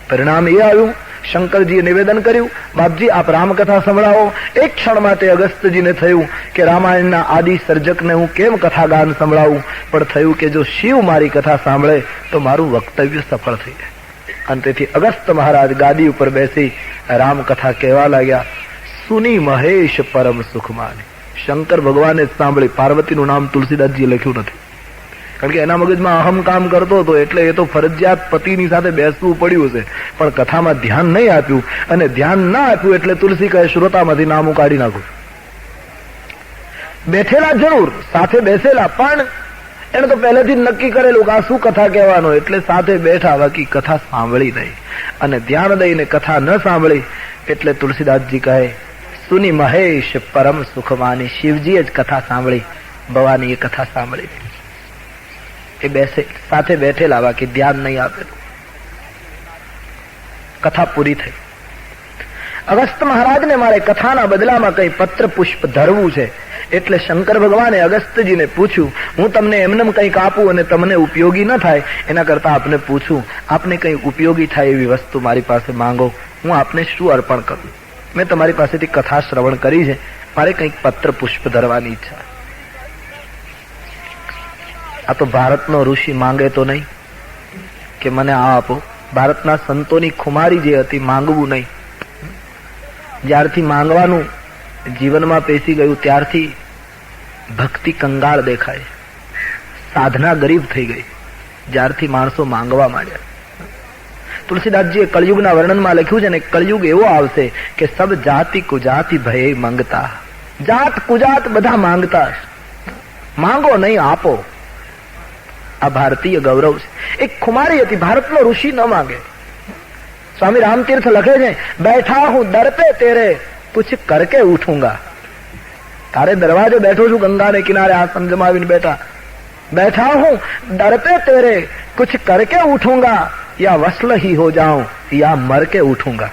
પરિણામ એ આવ્યું, શંકરજીએ નિવેદન કર્યું, બાપજી આપ રામકથા સંભળાવો. એક ક્ષણ માટે અગસ્તજીને થયું કે રામાયણના આદિ સર્જકને હું કેમ કથાગાન સંભળાવું, પણ થયું કે જો શિવ મારી કથા સાંભળે તો મારું વક્તવ્ય સફળ થઈ જાય. અને તેથી અગસ્ત મહારાજ ગાદી ઉપર બેસી રામકથા કહેવા લાગ્યા. સુની મહેશ પરમ સુખમાની. શંકર ભગવાને સાંભળી. પાર્વતીનું નામ તુલસીદાસજીએ લખ્યું નથી, કારણ કે એના મગજમાં અહમ કામ કરતો હતો એટલે એ તો ફરજિયાત પતિની સાથે બેસવું પડ્યું છે, પણ કથામાં ધ્યાન નહીં આપ્યું. અને ધ્યાન ના આપ્યું એટલે તુલસી કહે શ્રોતામાંથી નામું કાઢી નાખું. બેઠેલા જરૂર, સાથે બેસેલા, પણ એને તો પહેલેથી જ નક્કી કરેલું કે આ શું કથા કહેવાનો, એટલે સાથે બેઠા, બાકી કથા સાંભળી નહીં. અને ધ્યાન દઈને કથા ન સાંભળી એટલે તુલસીદાસજી કહે સુની મહેશ પરમ સુખમાની. શિવજીએ જ કથા સાંભળી, ભવાનીએ કથા સાંભળી. એ બેસે સાથે બેઠેલા, બાકી ધ્યાન નહીં આપેલું. કથા પૂરી થઈ. અગસ્ત મહારાજને મારે કથાના બદલામાં કઈ પત્ર પુષ્પ ધરવું છે, એટલે શંકર ભગવાને અગસ્તજીને પૂછ્યું, હું તમને એમને કંઈક આપું અને તમને ઉપયોગી ન થાય, એના કરતા આપને પૂછું, આપને કંઈ ઉપયોગી થાય એવી વસ્તુ મારી પાસે માંગો, હું આપને શું અર્પણ કરું. મેં તમારી પાસેથી કથા શ્રવણ કરી છે, મારે કંઈક પત્ર પુષ્પ ધરવાની ઈચ્છા. આ તો ભારતનો ઋષિ માંગે તો નહીં કે મને આ આપો. ભારતના સંતોની ખુમારી જે હતી, માંગવું નહીં. જ્યારથી માંગવાનું જીવનમાં પેસી ગયું ત્યારથી ભક્તિ કંગાળ દેખાય, સાધના ગરીબ થઈ ગઈ. જ્યારથી માણસો માંગવા માંડ્યા. તુલસીદાસજીએ કળયુગના વર્ણનમાં લખ્યું છે ને, કળયુગ એવો આવશે કે સબ જાતિ કુજાતિ ભય માંગતા. જાત કુજાત બધા માંગતા. માંગો નહીં, આપો. આ ભારતીય ગૌરવ છે. એક ખુમારી હતી, ભારતનો ઋષિ ન માંગે. સ્વામી રામતીર્થ લખે છે, બેઠા હું દર પે તેરે કુછ કરકે ઉઠુંગા. તારે દરવાજે બેઠો છું, ગંગાને કિનારે આસન જમાવીને બેઠા. बैठा हूं डर पे तेरे कुछ करके उठूंगा या वसल ही हो जाऊं या मर के उठूंगा.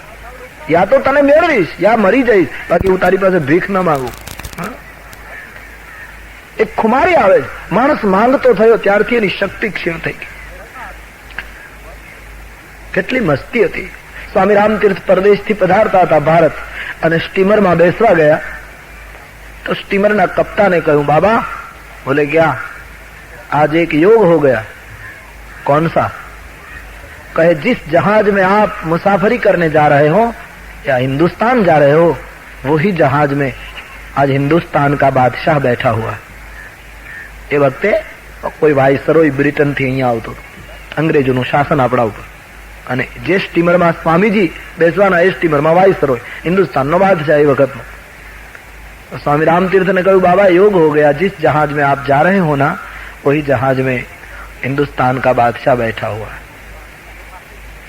या तो तने मेळवीश या मरी जईश, बाकी હું તારી પાસે ભીખ ન માંગુ. એક ખુમારી આવે, માણસ માંગતો થયો ત્યારથી એની શક્તિ ક્ષીણ થઈ ગઈ. કેટલી મસ્તી હતી. સ્વામી રામતીર્થ પરદેશથી પધારતા હતા ભારત અને સ્ટીમરમાં બેસવા ગયા તો સ્ટીમરના કપ્તાને કહ્યું, बाबा बोले क्या आज एक योग हो गया. कौन सा? कहे जिस जहाज में आप मुसाफरी करने जा रहे हो या हिंदुस्तान जा रहे हो वही जहाज में आज हिंदुस्तान का बादशाह बैठा हुआ है। એ વખતે કોઈ વાઇસરોય બ્રિટનથી અહીંયા આવતો હતો, અંગ્રેજોનું શાસન આપણા ઉપર, અને જે સ્ટીમરમાં સ્વામીજી બેસવાના એ સ્ટીમરમાં વાઇસરોય હિન્દુસ્તાનનો બાદશાહ એ વખતનો। स्वामी रामतीर्थ ने कहा बाबा योग हो गया, जिस जहाज में आप जा रहे हो ना वही जहाज में हिंदुस्तान का बादशाह बैठा हुआ है।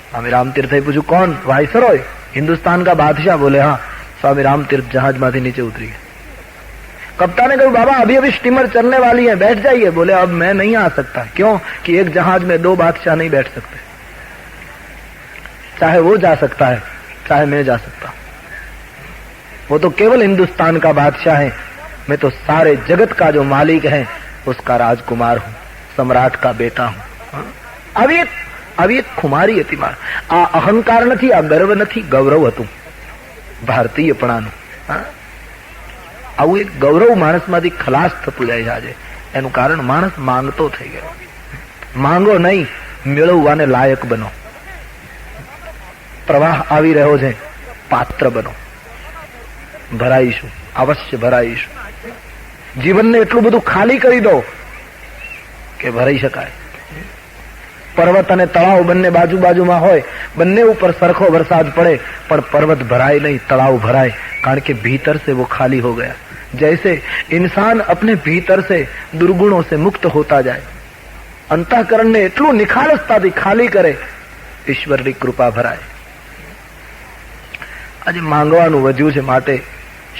स्वामी रामतीर्थ पूछू कौन? वाइसरॉय, हिंदुस्तान का बादशाह? बोले हाँ। स्वामी रामतीर्थ जहाज माथी नीचे उतरी गए। कप्तान ने कहा बाबा अभी अभी स्टीमर चलने वाली है, बैठ जाइए। बोले अब मैं नहीं आ सकता। क्यों? कि एक जहाज में दो बादशाह नहीं बैठ सकते, चाहे वो जा सकता है चाहे मैं जा सकता हूं। वो तो केवल हिंदुस्तान का बादशाह है, मैं तो सारे जगत का जो मालिक है उसका राजकुमार हूं, सम्राट का बेटा हूं। આવી એક ખુમારી હતી માર। આ અહંકાર નથી, આ ગર્વ નથી, ગૌરવ હતું ભારતીયપણાનું। આવું એક ગૌરવ માણસમાંથી ખલાસ થતું જાય છે આજે। એનું કારણ માણસ માંગતો થઈ ગયો। માંગો નહીં, મેળવવાને લાયક બનો। પ્રવાહ આવી રહ્યો છે, પાત્ર બનો। ભરાઈશું, અવશ્ય ભરાઈશું। જીવનને એટલું બધું ખાલી કરી દો કે ભરાઈ શકાય। પર્વત અને તળાવ બંને બાજુ બાજુમાં હોય, બંને ઉપર સરખો વરસાદ પડે પણ પર્વત ભરાય નહીં, તળાવ ભરાય, કારણ કે भीतर से वो खाली हो गया। जैसे इंसान अपने भीतर से दुर्गुणों से मुक्त होता जाए, अंतःकरण ने એટલું નિખાલસતાથી ખાલી કરે, ઈશ્વરની કૃપા ભરાય। આજે માંગવાનું વધ્યું છે માટે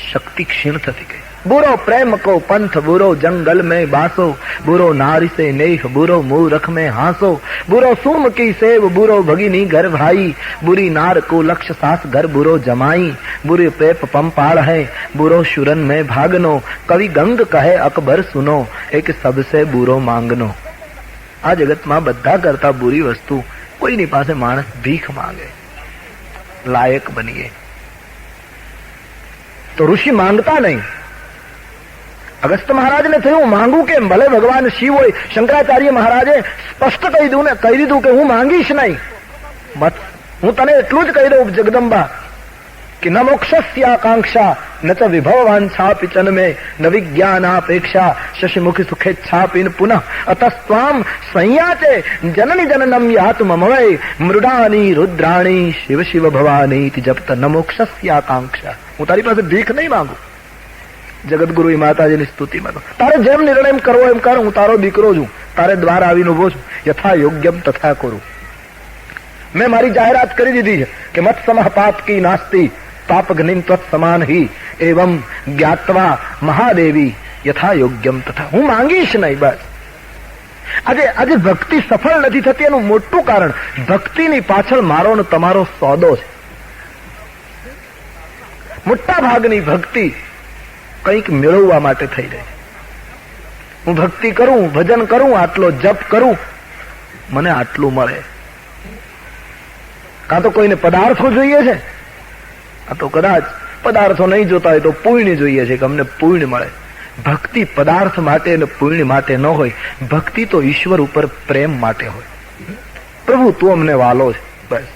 शक्ति क्षीण थती गई। बुरो प्रेम को पंथ, बुरो जंगल में बासो, बुरो नारी से नेह, बुरो मूर्ख में हासो, बुरो सूम की सेव, बुरो भगिनी घर भाई, बुरी नार को लक्ष्य सास घर बुरो जमाई, बुरे पेप पंपाड़ है, बुरो शुरन में भागनो, कवि गंग कहे अकबर सुनो, एक सबसे बुरो मांगनो। आ जगत में बधा करता बुरी वस्तु कोईनी पासे माणस भीख मांगे, लायक बनिए। तो ऋषि मांगता नहीं। अगस्त महाराज ने थયું માંગુ કેમ? ભલે ભગવાન શિવ હોય। શંકરાચાર્ય મહારાજે સ્પષ્ટ કહી દીધું કે હું માંગીશ નહીં, મત હું તને એટલું જ કહી દઉં જગદંબા कि न मोक्षस्याकांक्षा न च विभववांछापि चन्मे न विज्ञानापेक्षा शशिमुखी सुखेच्छापि पुनः अतस्त्वाम संयाते जननी जननम यातुममवै मृडानी रुद्राणी शिव शिव भवानी जपत न मोक्षस्याकांक्षा। હું તારી પાસે ભીખ નહીં માંગુ। જગતગુરુ માતાજીની સ્તુતિમાં તો તારે જેમ નિર્ણય કરવો એમ કર, હું તારો દીકરો છું, તારે દ્વાર આવીને ઉભો છું, યથા યોગ્યમ તથા કરું। મેં મારી જાહેરાત કરી દીધી છે કે મત સમહ પાપ કી નાસ્તી પાપઘ્નિમ ત્વત સમાન ही एवं ज्ञात्वा महादेवी यथा योग्यम तथा। હું માંગીશ નહીં બસ। આજે ભક્તિ સફળ નથી થતી એનું મોટું કારણ ભક્તિની પાછળ મારો ને તમારો સોદો છે। મોટા ભાગની ભક્તિ કંઈક મેળવવા માટે થઈ રહી। હું ભક્તિ કરું, ભજન કરું, આટલો જપ કરું, મને આટલું મળે। કાં તો કોઈને પદાર્થો જોઈએ છે, આ તો કદાચ પદાર્થો નહીં જોતા હોય તો પુણ્ય જોઈએ છે કે અમને પુણ્ય મળે। ભક્તિ પદાર્થ માટે ને પુણ્ય માટે ન હોય, ભક્તિ તો ઈશ્વર ઉપર પ્રેમ માટે હોય। પ્રભુ તું અમને વાલો છે, બસ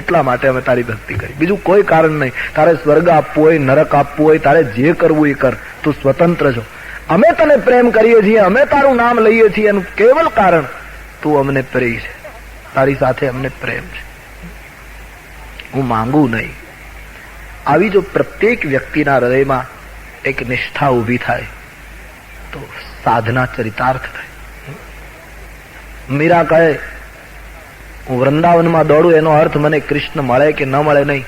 એટલા માટે અમે તારી ભક્તિ કરી, બીજું કોઈ કારણ નહીં। તારે સ્વર્ગ આપવું હોય, નરક આપવું હોય, તારે જે કરવું એ કર, તું સ્વતંત્ર છો। અમે તને પ્રેમ કરીએ છીએ, અમે તારું નામ લઈએ છીએ, એનું કેવલ કારણ તું અમને પ્રેમ છે, તારી સાથે અમને પ્રેમ છે। હું માંગુ નહીં। આવી જો પ્રત્યેક વ્યક્તિના હૃદયમાં એક નિષ્ઠા ઊભી થાય તો સાધના ચરિતાર્થ થાય। મીરા કહે હું વૃંદાવનમાં દોડું એનો અર્થ મને કૃષ્ણ મળે કે ન મળે નહીં।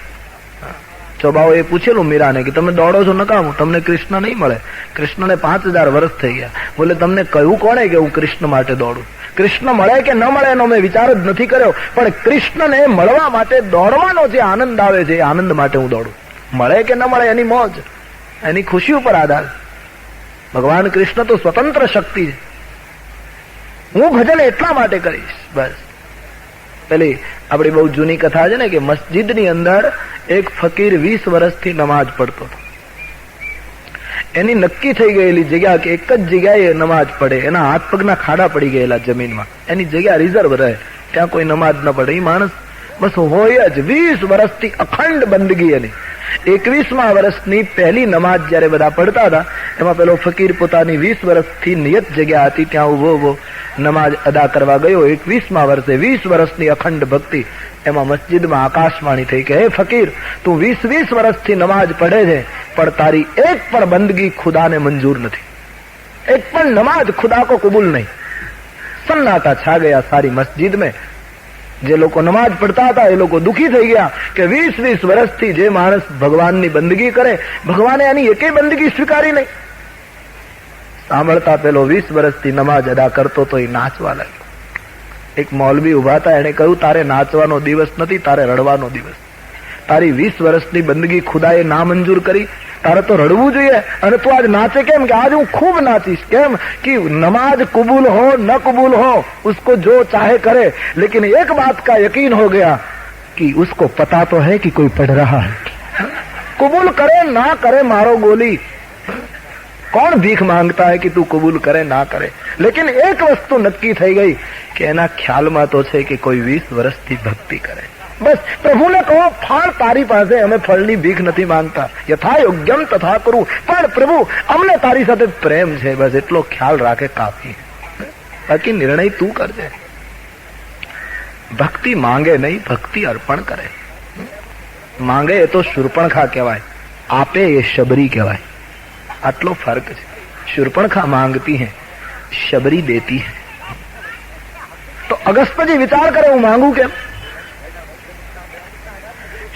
ચોબાઓએ પૂછેલું મીરાને કે તમે દોડો છો નકામું, તમને કૃષ્ણ નહીં મળે। કૃષ્ણને 5000 વર્ષ થઈ ગયા। બોલે તમને કહ્યું કોણે કે હું કૃષ્ણ માટે દોડું? કૃષ્ણ મળે કે ન મળે એનો મેં વિચાર જ નથી કર્યો, પણ કૃષ્ણને મળવા માટે દોડવાનો જે આનંદ આવે છે એ આનંદ માટે હું દોડું। મળે કે ન મળે એની મોજ, એની ખુશી ઉપર આધાર। ભગવાન કૃષ્ણ તો સ્વતંત્ર શક્તિ છે। હું ભજન એટલા માટે કરીશ બસ। પેલી આપણી બહુ જૂની કથા છે ને કે મસ્જિદની અંદર એક ફકીર 20 વર્ષથી નમાજ પડતો હતો। એની નક્કી થઈ ગયેલી જગ્યા કે એક જ જગ્યાએ નમાજ પડે, એના હાથ પગના ખાડા પડી ગયેલા જમીનમાં, એની જગ્યા રિઝર્વ રહે, ત્યાં કોઈ નમાજ ન પડે। એ માણસ બસ હોય જ. 20 વર્ષથી અખંડ બંદગી એની. 21મા વર્ષની પહેલી નમાજ જયારે બધા પડતા હતા, એમાં પેલો ફકીર પોતાની 20 વર્ષથી નિયત જગ્યા હતી ત્યાં ઉભો નમાજ અદા કરવા ગયો. 21મા વર્ષે 20 વર્ષની અખંડ ભક્તિ. એમાં મસ્જિદમાં આકાશવાણી થઈ કે હે ફકીર, તું 20 વર્ષથી નમાજ પડે છે, પણ તારી એક પણ બંદગી ખુદાને મંજૂર નથી. એક પણ નમાજ ખુદા કો કબૂલ નહીં. સન્નાટા છા ગયા સારી મસ્જિદ में. જે લોકો નમાજ પડતા હતા એ લોકો દુખી થઈ ગયા કે 20 વર્ષથી જે માણસ ભગવાનની બંદગી કરે, ભગવાને એની એકેય બંદગી સ્વીકારી નહીં. સાંભળતા પેલો 20 વર્ષથી નમાજ અદા કરતો તો એ નાચવા લાગ્યો. એક મૌલવી ઉભા હતા, એને કહ્યું તારે નાચવાનો દિવસ નથી, તારે રડવાનો દિવસ. તારી 20 વર્ષની બંદગી ખુદાએ ના મંજૂર કરી, તારે તો રડવું જોઈએ, અને તું આજ नाचे કેમ? કે આજ હું खूब नाचीश. કેમ? कि नमाज कबूल हो न कबूल हो उसको जो चाहे करे, लेकिन एक बात का यकीन हो गया कि उसको पता तो है कि कोई पढ़ रहा है. कबूल करे ना करे मारो गोली. कौन भीख मांगता है कि तू कबूल करे ना करे? लेकिन एक वस्तु नक्की થઈ ગઈ કે એના ખ્યાલમાં તો છે કે કોઈ 20 વર્ષથી ભક્તિ કરે. બસ પ્રભુને કહો, ફળ તારી પાસે, અમે ફળની ભીખ નથી માંગતા. યથા યોગ્યમ તથા કરું, પણ પ્રભુ અમને તારી સાથે પ્રેમ છે, બસ એટલો ખ્યાલ રાખે કાફી. બાકી નિર્ણય તું કરજે. ભક્તિ માંગે નહીં, ભક્તિ અર્પણ કરે. માંગે એ તો શૂર્પણખા કહેવાય, આપે એ શબરી કહેવાય. આટલો ફર્ક છે. શૂર્પણખા માંગતી હૈ, શબરી દેતી હૈ. તો અગસ્ત્યજી વિચાર કરે હું માંગુ કેમ?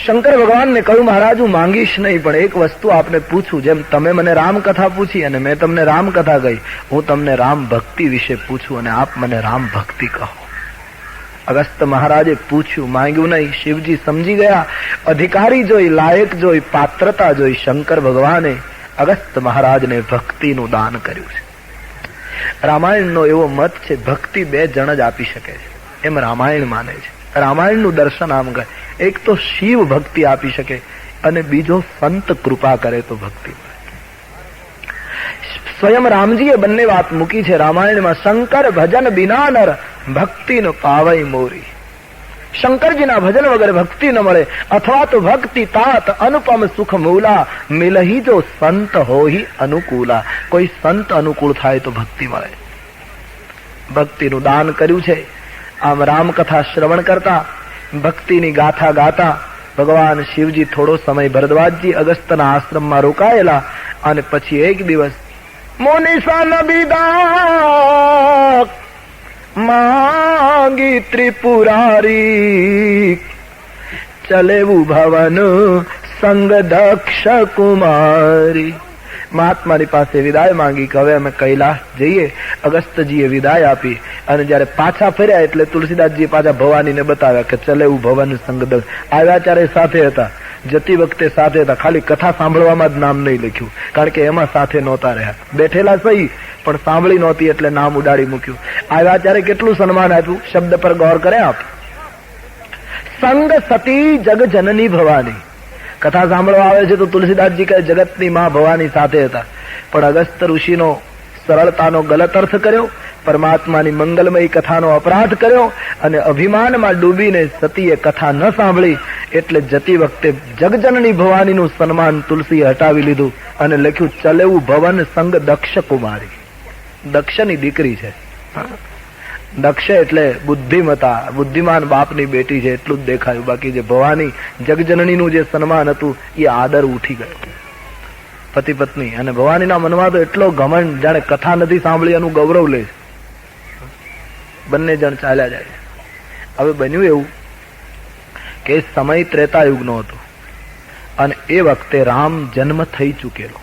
શંકર ભગવાનને કહ્યું મહારાજ હું માંગીશ નહીં, પણ એક વસ્તુ આપને પૂછું. જેમ તમે મને રામકથા પૂછી અને મેં તમને રામકથા કહી, હું તમને રામ ભક્તિ વિશે પૂછું અને આપ મને રામ ભક્તિ કહો. અગસ્ત્ય મહારાજે પૂછ્યું, માંગ્યું નહીં. શિવજી સમજી ગયા. અધિકારી જોઈ, લાયક જોઈ, પાત્રતા જોઈ શંકર ભગવાને અગસ્ત્ય મહારાજને ભક્તિનું દાન કર્યું છે. રામાયણનો એવો મત છે ભક્તિ 2 જણ જ આપી શકે છે, એમ રામાયણ માને છે. રામાયણનું દર્શન આમ કહે, એક તો શિવ ભક્તિ આપી શકે અને બીજો સંત કૃપા કરે તો ભક્તિ મળે. સ્વયં રામજીએ બંને વાત મૂકી છે રામાયણમાં. શંકર ભજન બિના નર ભક્તિ ન પાવઈ મોરી. શંકરજીના ભજન વગર ભક્તિ ન મળે, અથવા તો ભક્તિ તાત અનુપમ સુખ મૂલા, મિલહી જો સંત હોહી અનુકૂલા. કોઈ સંત અનુકૂળ થાય તો ભક્તિ મળે. ભક્તિનું દાન કર્યું છે. આમ રામકથા શ્રવણ કરતા, ભક્તિની ગાથા ગાતા ભગવાન શિવજી થોડો સમય ભરદ્વાજજી અગસ્ત્યના આશ્રમમાં રોકાયેલા, અને પછી એક દિવસ મોનિસન બિદા માંગી ત્રિપુરારી, ચલેવું ભવન સંગ દક્ષ કુમારી. મહાત્માની પાસે વિદાય માંગી કે હવે અમે કૈલાસ જઈએ. અગસ્ત્યજીએ વિદાય આપી અને જયારે પાછા ફર્યા એટલે તુલસીદાસજી પાછા ભવાનીને બતાવ્યા કે ચલેવું ભવન સંગદક્ષ. આવ્યા ત્યારે સાથે હતા, જતી વખતે સાથે હતા, ખાલી કથા સાંભળવામાં જ નામ નહીં લખ્યું, કારણ કે એમાં સાથે નહોતા રહ્યા. બેઠેલા સહી પણ સાંભળી નહોતી એટલે નામ ઉડાડી મૂક્યું. આવ્યા ત્યારે કેટલું સન્માન આપ્યું, શબ્દ પર ગૌર કરે આપ. સંગ સતી જગ જનની ભવાની. કથા સાંભળવા આવે છે તો તુલસીદાસજી કહે જગતની માં ભવાની સાથે હતા, પણ અગસ્ત્ય ઋષિનો સરળતાનો ગલત અર્થ કર્યો, પરમાત્માની મંગલમય કથાનો અપરાધ કર્યો, અને અભિમાનમાં ડૂબીને સતીએ કથા ન સાંભળી, એટલે જતી વખતે જગજનની ભવાનીનું સન્માન તુલસીએ હટાવી લીધું અને લખ્યું ચલેવું ભવન સંગ દક્ષ કુમારી. દક્ષની દીકરી છે. દક્ષ એટલે બુદ્ધિમતા, બુદ્ધિમાન બાપની બેટી છે એટલું જ દેખાયું. બાકી જે ભવાની જગજનનીનું જે સન્માન હતું એ આદર ઉઠી ગયો. પતિ પત્ની અને ભવાનીના મનમાં તો એટલો ઘમંડ, જાણે કથા નથી સાંભળી એનું ગૌરવ લે. બંને જણ ચાલ્યા જાય. હવે બન્યું એવું કે સમય ત્રેતાયુગનો હતો અને એ વખતે રામ જન્મ થઈ ચૂકેલો.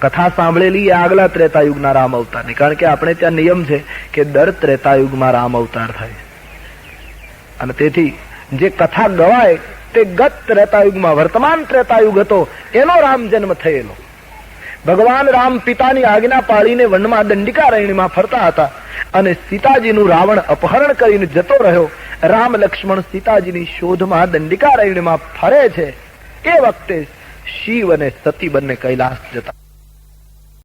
કથા સાંભળેલી એ આગલા ત્રેતાયુગના રામ અવતારની, કારણ કે આપણે ત્યાં નિયમ છે કે દર ત્રેતાયુગમાં રામ અવતાર થાય, અને તેથી જે કથા ગવાય તે ગત ત્રેતાયુગમાં, વર્તમાન ત્રેતાયુગ હતો એનો રામ જન્મ થયેલો. ભગવાન રામ પિતાની આજ્ઞા પાળીને વનમાં દંડિકારણ્યમાં ફરતા હતા અને સીતાજીનું રાવણ અપહરણ કરીને જતો રહ્યો. રામ લક્ષ્મણ સીતાજીની શોધમાં દંડિકારણ્યમાં ફરે છે. એ વખતે શિવ અને સતી બંને કૈલાસ જતા.